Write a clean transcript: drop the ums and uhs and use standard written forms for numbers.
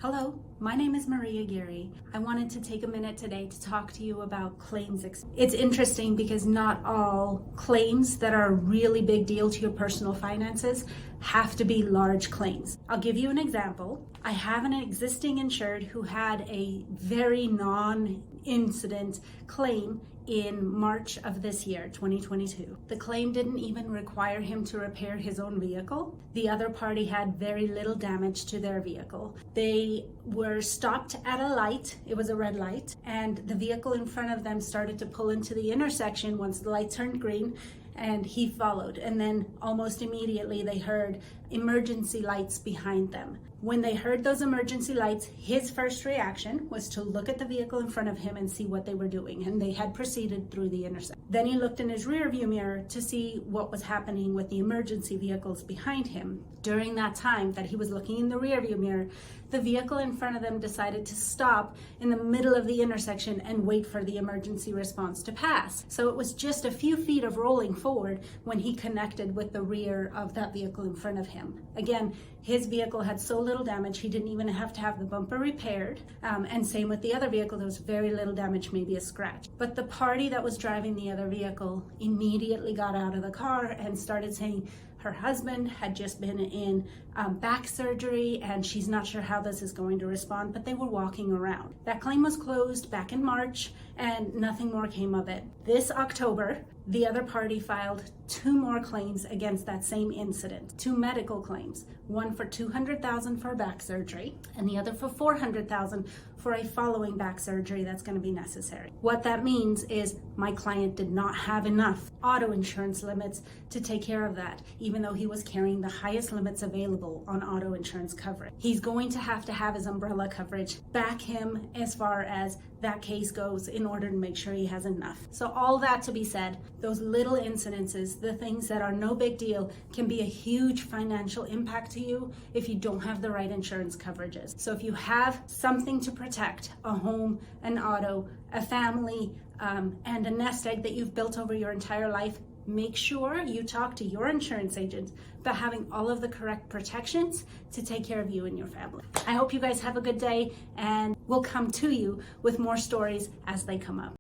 Hello, my name is Maria Geary. I wanted to take a minute today to talk to you about claims. It's interesting because not all claims that are a really big deal to your personal finances have to be large claims. I'll give you an example. I have an existing insured who had a very non-incident claim in March of this year, 2022. The claim didn't even require him to repair his own vehicle. The other party had very little damage to their vehicle. They were stopped at a light, it was a red light, and the vehicle in front of them started to pull into the intersection once the light turned green, and he followed. And then almost immediately they heard emergency lights behind them. When they heard those emergency lights, his first reaction was to look at the vehicle in front of him and see what they were doing, and they had proceeded through the intersection. Then he looked in his rear view mirror to see what was happening with the emergency vehicles behind him. During that time that he was looking in the rear view mirror, the vehicle in front of them decided to stop in the middle of the intersection and wait for the emergency response to pass. So it was just a few feet of rolling forward when he connected with the rear of that vehicle in front of him. Again, his vehicle had so little damage, he didn't even have to have the bumper repaired. And same with the other vehicle, there was very little damage, maybe a scratch. But the party that was driving the other vehicle immediately got out of the car and started saying her husband had just been in back surgery and she's not sure how this is going to respond, but they were walking around. That claim was closed back in March and nothing more came of it. This October, the other party filed 2 more claims against that same incident, 2 medical claims, one for $200,000 for back surgery and the other for $400,000 for a following back surgery that's going to be necessary. What that means is my client did not have enough auto insurance limits to take care of that, even though he was carrying the highest limits available on auto insurance coverage. He's going to have his umbrella coverage back him as far as that case goes in order to make sure he has enough. So all that to be said, those little incidences, the things that are no big deal, can be a huge financial impact to you if you don't have the right insurance coverages. So if you have something to protect, a home, an auto, a family, and a nest egg that you've built over your entire life, make sure you talk to your insurance agent about having all of the correct protections to take care of you and your family. I hope you guys have a good day, and we'll come to you with more stories as they come up.